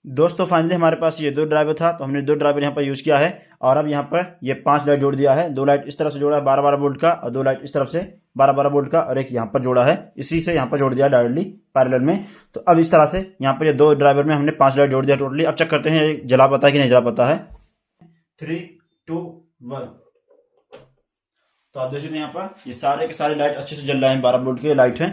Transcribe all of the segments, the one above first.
दोस्तों फाइनली हमारे पास ये दो ड्राइवर था, तो हमने दो ड्राइवर यहाँ पर यूज़ किया है। और अब यहाँ पर ये 5 लाइट जोड़ दिया है। 2 लाइट इस तरफ से जोड़ा है 12-12 वोल्ट का, और 2 लाइट इस तरफ से 12-12 वोल्ट का, और एक यहाँ पर जोड़ा है, इसी से यहाँ पर जोड़ दिया डायरेक्टली पैरेलल में। तो अब इस तरह से यहाँ पर ये दो ड्राइवर में हमने 5 लाइट जोड़ दिया टोटली। अब चेक करते हैं ये जला पाता है कि नहीं जला पाता है। 3, 2, 1। तो आप देख सकते हैं यहाँ पर ये सारे के सारे लाइट अच्छे से जल रहे हैं, 12 वोल्ट के लाइट हैं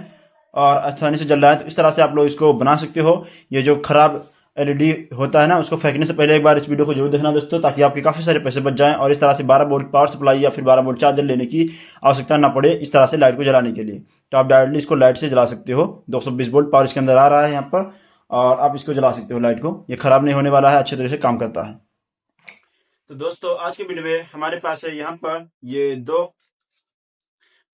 और आसानी से जल रहा है। तो इस तरह से आप लोग इसको बना सकते हो। ये जो खराब एलईडी होता है ना, उसको फेंकने से पहले एक बार इस वीडियो को जरूर देखना दोस्तों, ताकि आपके काफ़ी सारे पैसे बच जाएं और इस तरह से 12 वोल्ट पावर सप्लाई या फिर 12 वोल्ट चार्जर लेने की आवश्यकता ना पड़े इस तरह से लाइट को जलाने के लिए। तो आप डायरेक्टली इसको लाइट से जला सकते हो। 220 वोल्ट पावर इसके अंदर आ रहा है यहाँ पर, और आप इसको जला सकते हो लाइट को। ये खराब नहीं होने वाला है, अच्छे तरह से काम करता है। तो दोस्तों आज के वीडियो में हमारे पास है यहाँ पर ये दो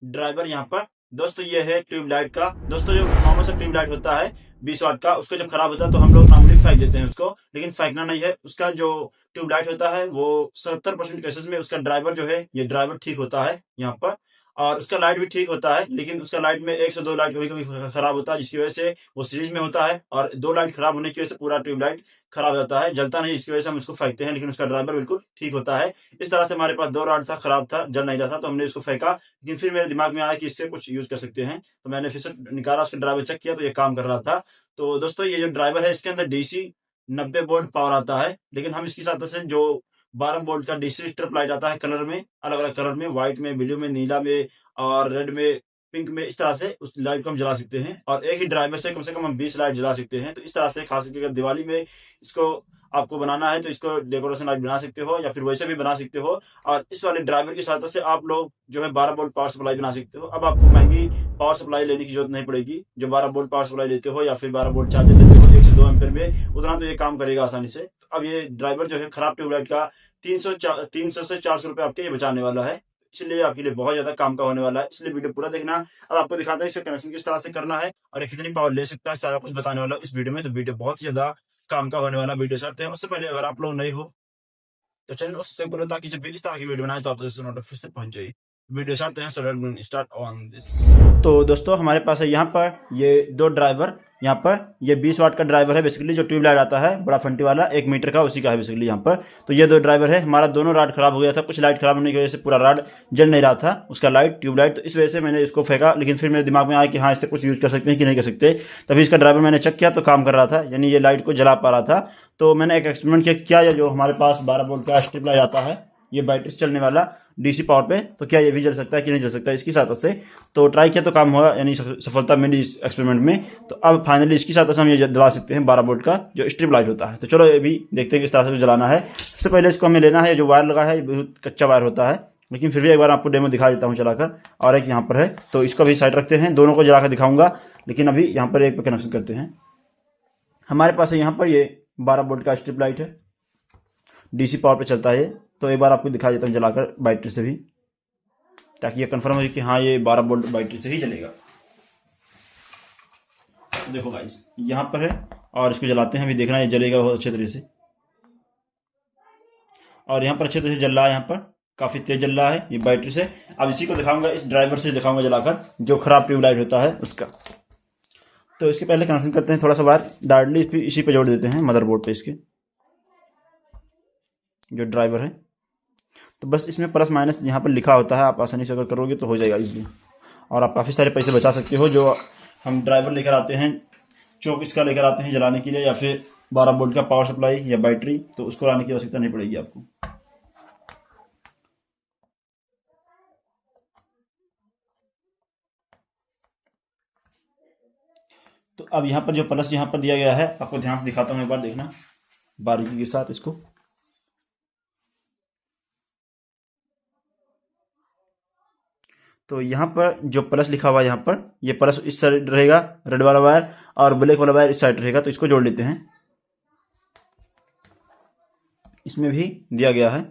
ड्राइवर। यहाँ पर दोस्तों ये है ट्यूबलाइट का। दोस्तों जो नॉर्मल सा ट्यूबलाइट होता है 20 वाट का, उसको जब खराब होता है तो हम लोग नॉर्मली फेंक देते हैं उसको, लेकिन फेंकना नहीं है। उसका जो ट्यूबलाइट होता है वो 70% केसेस में उसका ड्राइवर जो है, ये ड्राइवर ठीक होता है यहाँ पर। और उसका लाइट भी ठीक होता है, लेकिन उसका लाइट में 1 से 2 लाइट कभी कभी खराब होता है, जिसकी वजह से वो सीरीज में होता है और 2 लाइट खराब होने की वजह से पूरा ट्यूबलाइट खराब हो जाता है, जलता नहीं, इसकी वजह से हम उसको फेंकते हैं। लेकिन उसका ड्राइवर बिल्कुल ठीक होता है। इस तरह से हमारे पास 2 रॉड था, खराब था, जल नहीं रहा था, तो हमने इसको फेंका। लेकिन फिर मेरे दिमाग में आया कि इससे कुछ यूज कर सकते हैं, तो मैंने फिर से निकाला, उसका ड्राइवर चेक किया तो ये काम कर रहा था। तो दोस्तों ये जो ड्राइवर है इसके अंदर डीसी 90 वोल्ट पावर आता है, लेकिन हम इसकी साथ से जो 12 वोल्ट का डीसी स्ट्रिप लाइट आता है कलर में, अलग अलग कलर में, व्हाइट में, ब्लू में, नीला में और रेड में, पिंक में, इस तरह से उस लाइट को हम जला सकते हैं। और एक ही ड्राइवर से कम हम 20 लाइट जला सकते हैं। तो इस तरह से खास करके अगर दिवाली में इसको आपको बनाना है तो इसको डेकोरेशन लाइट बना सकते हो, या फिर वैसे भी बना सकते हो। और इस वाले ड्राइवर की सहायता से आप लोग जो है 12 वोल्ट पावर सप्लाई बना सकते हो। अब आपको महंगी पावर सप्लाई लेने की जरूरत नहीं पड़ेगी। जो 12 वोल्ट पावर सप्लाई लेते हो या फिर 12 वोल्ट चार्जर लेते हो 1 से 2 एम्पीयर में, उतना तो ये काम करेगा आसानी से। तो अब ये ड्राइवर जो है खराब ट्यूबलाइट का 300 से 400 रुपये आपके ये बचाने वाला है, इसलिए आपके लिए बहुत ज्यादा काम का होने वाला है। इसलिए वीडियो पूरा देखना। अब आपको दिखाता है इसका कनेक्शन किस तरह से करना है और ये कितनी पावर ले सकता है, सारा कुछ बताने वाला हूं इस वीडियो में। तो वीडियो बहुत ही ज्यादा काम का होने वाला वीडियो चाहते हैं। उससे पहले अगर आप लोग नए हो तो चैनल को सब्सक्राइब करो, ताकि जब भी इस तरह की वीडियो बनाए तो आप तक नोटिफिकेशन पहुंच जाए। वीडियो चाहते हैं, सो स्टार्ट ऑन दिस। तो दोस्तों हमारे पास है यहाँ पर ये दो ड्राइवर। यहाँ पर ये 20 वाट का ड्राइवर है बेसिकली, जो ट्यूबलाइट आता है बड़ा फंटी वाला 1 मीटर का, उसी का है बेसिकली यहाँ पर। तो ये दो ड्राइवर है। हमारा दोनों राड खराब हो गया था, कुछ लाइट खराब होने की वजह से पूरा राड जल नहीं रहा था उसका लाइट ट्यूबलाइट, तो इस वजह से मैंने इसको फेंका। लेकिन फिर मेरे दिमाग में आया कि हाँ इससे कुछ यूज कर सकते हैं कि नहीं कर सकते। तभी इसका ड्राइवर मैंने चेक किया तो काम कर रहा था, यानी ये लाइट को जला पा रहा था। तो मैंने एक एक्सपेरिमेंट किया, ये जो हमारे पास 12 वोल्ट का स्ट्रिप लाइट आता है, ये बैटरी से चलने वाला डीसी पावर पे, तो क्या ये भी जल सकता है कि नहीं जल सकता है इसकी सहायता से। तो ट्राई किया तो काम हुआ, यानी सफलता मिली इस एक्सपेरिमेंट में। तो अब फाइनली इसकी सहायता से हम ये जला सकते हैं 12 वोल्ट का जो स्ट्रिप लाइट होता है। तो चलो ये भी देखते हैं किस तरह से जलाना है। सबसे पहले इसको हमें लेना है, जो वायर लगा है ये बहुत कच्चा वायर होता है, लेकिन फिर भी एक बार आपको डेमो दिखा देता हूँ चलाकर। और एक यहाँ पर है, तो इसको भी साइड रखते हैं, दोनों को जलाकर दिखाऊंगा। लेकिन अभी यहाँ पर एक पे कनेक्शन करते हैं। हमारे पास है यहाँ पर ये 12 वोल्ट का स्ट्रिप लाइट है, डीसी पावर पे चलता है ये। तो एक बार आपको दिखा देता हूँ जलाकर बैटरी से भी, ताकि ये कंफर्म हो जाए कि हाँ ये 12 वोल्ट बैटरी से ही चलेगा। देखो गाइस यहाँ पर है, और इसको जलाते हैं, अभी देखना ये जलेगा बहुत अच्छे तरीके से। और यहाँ पर अच्छे तरह से जल रहा है, यहाँ पर काफ़ी तेज जल रहा है ये बैटरी से। अब इसी को दिखाऊंगा, इस ड्राइवर से दिखाऊंगा जलाकर, जो खराब ट्यूबलाइट होता है उसका। तो इसके पहले कनेक्शन करते हैं, थोड़ा सा वायर डायरेक्टली इसी पे जोड़ देते हैं मदरबोर्ड पे इसके, जो ड्राइवर है। तो बस इसमें प्लस माइनस यहाँ पर लिखा होता है, आप आसानी से अगर करोगे तो हो जाएगा इजीली, और आप काफ़ी सारे पैसे बचा सकते हो। जो हम ड्राइवर लेकर आते हैं, चौक इसका लेकर आते हैं जलाने के लिए, या फिर 12 वोल्ट का पावर सप्लाई या बैटरी, तो उसको लाने की आवश्यकता नहीं पड़ेगी आपको। तो अब यहाँ पर जो प्लस यहाँ पर दिया गया है, आपको ध्यान से दिखाता हूँ, एक बार देखना बारीकी के साथ इसको। तो यहाँ पर जो प्लस लिखा हुआ है, यहाँ पर ये प्लस इस साइड रहेगा रेड वाला वायर, और ब्लैक वाला वायर इस साइड रहेगा। तो इसको जोड़ लेते हैं, इसमें भी दिया गया है।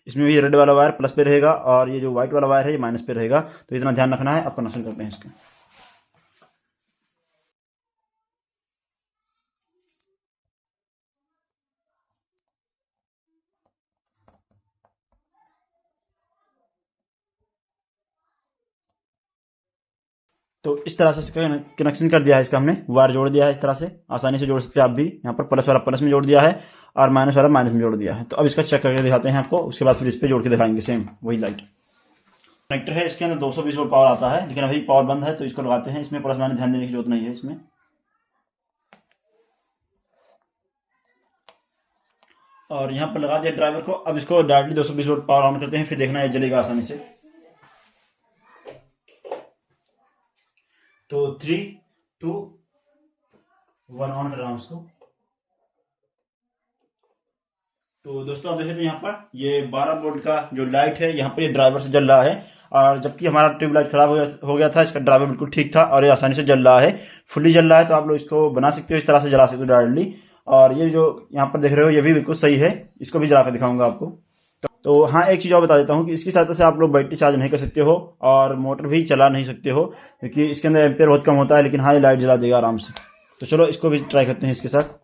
इसमें भी रेड वाला वायर प्लस पे रहेगा, और ये जो व्हाइट वाला वायर है ये माइनस पे रहेगा। तो इतना ध्यान रखना है। अब कनेक्शन करते हैं इसका। तो इस तरह से इसका कनेक्शन कर दिया है, इसका हमने वायर जोड़ दिया है। इस तरह से आसानी से जोड़ सकते हैं आप भी। यहाँ पर प्लस वाला प्लस में जोड़ दिया है और माइनस वाला माइनस में जोड़ दिया है। तो अब इसका चेक करके दिखाते हैं आपको, उसके बाद फिर इस पर जोड़ के दिखाएंगे सेम वही लाइट। कनेक्टर है, इसके अंदर 220 वोल्ट पावर आता है, लेकिन अभी पावर बंद है तो इसको लगाते हैं। इसमें प्लस माइनस ध्यान देने की जरूरत नहीं है इसमें। और यहाँ पर लगा दिया ड्राइवर को। अब इसको डायरेक्टली 220 वोल्ट पावर ऑन करते हैं, फिर देखना है जलेगा आसानी से। तो 3 2 1 ऑन कर रहा हूँ उसको। तो दोस्तों आप देखें तो यहाँ पर ये 12 वोल्ट का जो लाइट है यहाँ पर ये ड्राइवर से जल रहा है, और जबकि हमारा ट्यूबलाइट खराब हो गया था, इसका ड्राइवर बिल्कुल ठीक था और ये आसानी से जल रहा है, फुल्ली जल रहा है। तो आप लोग इसको बना सकते हो, इस तरह से जला सकते हो डायरेक्टली। और ये जो यहाँ पर देख रहे हो ये भी बिल्कुल सही है, इसको भी जला कर दिखाऊंगा आपको। तो हाँ, एक चीज़ और बता देता हूँ कि इसकी सहायता से आप लोग बैटरी चार्ज नहीं कर सकते हो और मोटर भी चला नहीं सकते हो, क्योंकि इसके अंदर एम्पेयर बहुत कम होता है, लेकिन हाँ ये लाइट जला देगा आराम से। तो चलो इसको भी ट्राई करते हैं इसके साथ।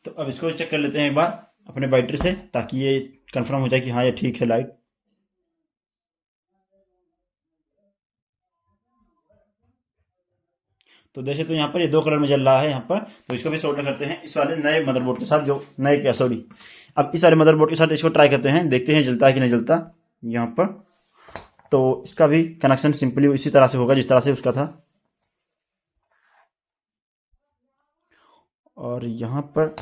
तो अब इसको चेक कर लेते हैं एक बार अपने बैटरी से, ताकि ये कंफर्म हो जाए कि हाँ ये ठीक है लाइट। तो देखे तो यहाँ पर ये 2 कलर में जल रहा है यहाँ पर। तो इसको भी सोल्डर करते हैं इस वाले नए मदरबोर्ड के साथ, जो नए क्या सॉरी अब इस वाले मदरबोर्ड के साथ इसको ट्राई करते हैं, देखते हैं जलता है कि नहीं जलता यहाँ पर। तो इसका भी कनेक्शन सिंपली इसी तरह से होगा जिस तरह से उसका था। और यहाँ पर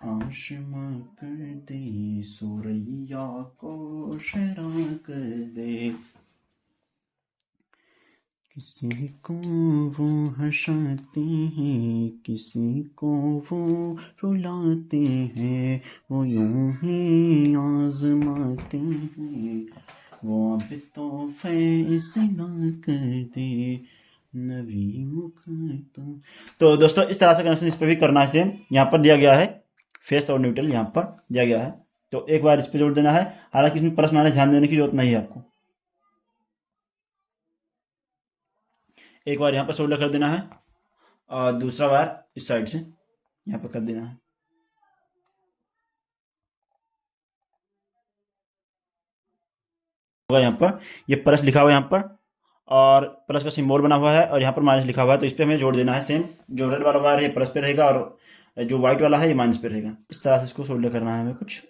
आशमा कर दे सुरैया को शरा कर दे, किसी को वो हंसाते हैं, किसी को वो रुलाते हैं, वो यूं ही आजमाते हैं, वो अब तो फैसला कर दे नबी मुख। तो दोस्तों इस तरह से कनेक्शन इस पर भी करना है सेम। यहाँ पर दिया गया है फेस और न्यूट्रल, यहाँ पर दिया गया है। तो एक बार इस पर जोड़ देना है, हालांकि इसमें प्लस माइनस ध्यान देने की जरूरत नहीं है आपको। एक बार यहाँ पर सोल्डर कर देना है और दूसरा वायर इस साइड से यहाँ पर कर देना है। होगा यहाँ पर ये प्लस लिखा हुआ है यहाँ पर, और प्लस का सिंबल बना हुआ है, और यहाँ पर माइनस लिखा हुआ है। तो इस पर हमें जोड़ देना है सेम। जो रेड वाला वायर है प्लस पे रहेगा और जो व्हाइट वाला है ये माइनस पे रहेगा। इस तरह से इसको सोल्डर करना है हमें कुछ।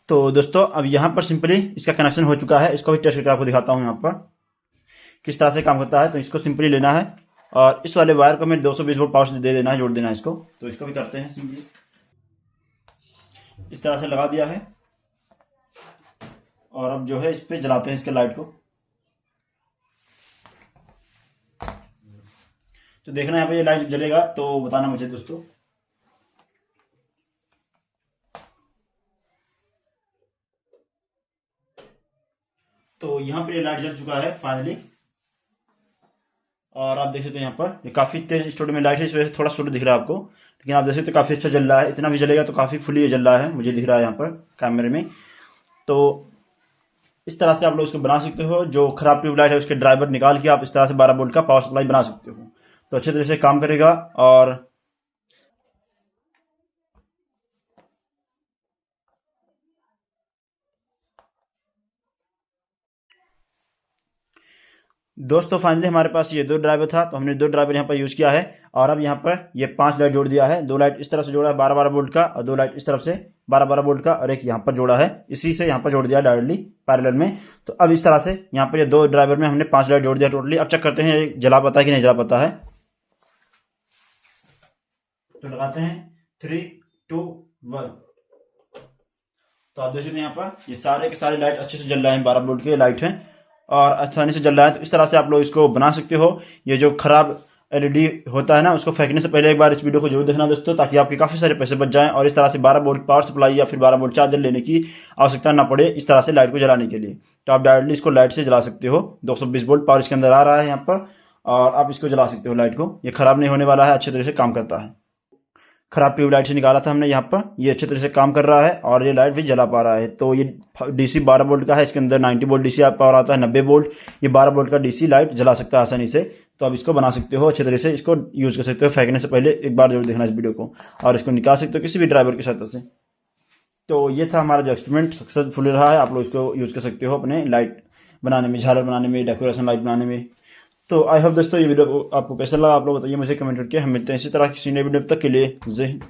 तो दोस्तों अब यहाँ पर सिंपली इसका कनेक्शन हो चुका है। इसको भी टेस्ट करके आपको दिखाता हूँ यहाँ पर किस तरह से काम करता है। तो इसको सिंपली लेना है और इस वाले वायर को हमें 220 वोल्ट पावर से दे देना है, जोड़ देना है इसको। तो इसको भी करते हैं सिंपली, इस तरह से लगा दिया है। और अब जो है इस पे जलाते हैं इसके लाइट को। तो देखना यहाँ पे ये लाइट जलेगा तो बताना मुझे दोस्तों। तो यहाँ पे ये लाइट जल चुका है फाइनली। और आप देख सकते हैं यहाँ पर ये काफ़ी तेज स्टूडियो में लाइट है, इस वजह से थोड़ा स्टूडियो दिख रहा है आपको, लेकिन आप देख सकते हैं काफ़ी अच्छा जल रहा है। इतना भी जलेगा तो काफ़ी फुली जल रहा है, मुझे दिख रहा है यहाँ पर कैमरे में। तो इस तरह से आप लोग इसको बना सकते हो। जो खराब ट्यूबलाइट है उसके ड्राइवर निकाल के आप इस तरह से 12 वोल्ट का पावर सप्लाई बना सकते हो, तो अच्छे तरह से काम करेगा। और दोस्तों फाइनली हमारे पास ये 2 ड्राइवर था, तो हमने 2 ड्राइवर यहाँ पर यूज़ किया है। और अब यहाँ पर ये 5 लाइट जोड़ दिया है। 2 लाइट इस तरफ से जोड़ा है 12-12 वोल्ट का, और 2 लाइट इस तरफ से 12-12 वोल्ट का, और एक यहाँ पर जोड़ा है, इसी से यहाँ पर जोड़ दिया डायरेक्टली पैरेलल में। तो अब इस तरह से यहाँ पर ये 2 ड्राइवर में हमने 5 लाइट जोड़ दिया टोटली। अब चेक करते हैं ये जला पाता है कि नहीं जला पाता है। तो लगाते हैं 3 2 1। तो आप देख सकते हैं यहाँ पर ये सारे के सारे लाइट अच्छे से जल रहे हैं, 12 वोल्ट के लाइट हैं और आसानी से जल रहा है। तो इस तरह से आप लोग इसको बना सकते हो। ये जो खराब एलईडी होता है ना, उसको फेंकने से पहले एक बार इस वीडियो को जरूर देखना दोस्तों, ताकि आपके काफ़ी सारे पैसे बच जाएं और इस तरह से 12 वोल्ट पावर सप्लाई या फिर 12 वोल्ट चार्जर लेने की आवश्यकता ना पड़े इस तरह से लाइट को जलाने के लिए। तो आप डायरेक्टली इसको लाइट से जला सकते हो। 220 वोल्ट पावर इसके अंदर आ रहा है यहाँ पर, और आप इसको जला सकते हो लाइट को। ये ख़राब नहीं होने वाला है, अच्छे तरह से काम करता है। खराब ट्यूबलाइट से निकाला था हमने यहाँ पर, ये अच्छे तरह से काम कर रहा है और ये लाइट भी जला पा रहा है। तो ये डीसी 12 वोल्ट का है, इसके अंदर 90 वोल्ट डीसी पावर आता है, 90 वोल्ट। ये 12 वोल्ट का डीसी लाइट जला सकता है आसानी से। तो आप इसको बना सकते हो अच्छे तरह से, इसको यूज़ कर सकते हो। फेंकने से पहले एक बार जरूर देखना इस वीडियो को, और इसको निकाल सकते हो किसी भी ड्राइवर की सहायता से। तो ये था हमारा जो एक्सपेरिमेंट, सक्सेसफुल रहा है। आप लोग इसको यूज़ कर सकते हो अपने लाइट बनाने में, झालर बनाने में, डेकोरेशन लाइट बनाने में। तो आई होप दोस्तों ये वीडियो आपको कैसा लगा, आप लोग बताइए मुझे कमेंट करके। हम मिलते हैं इसी तरह किसी नई वीडियो, तक के लिए जय हिंद।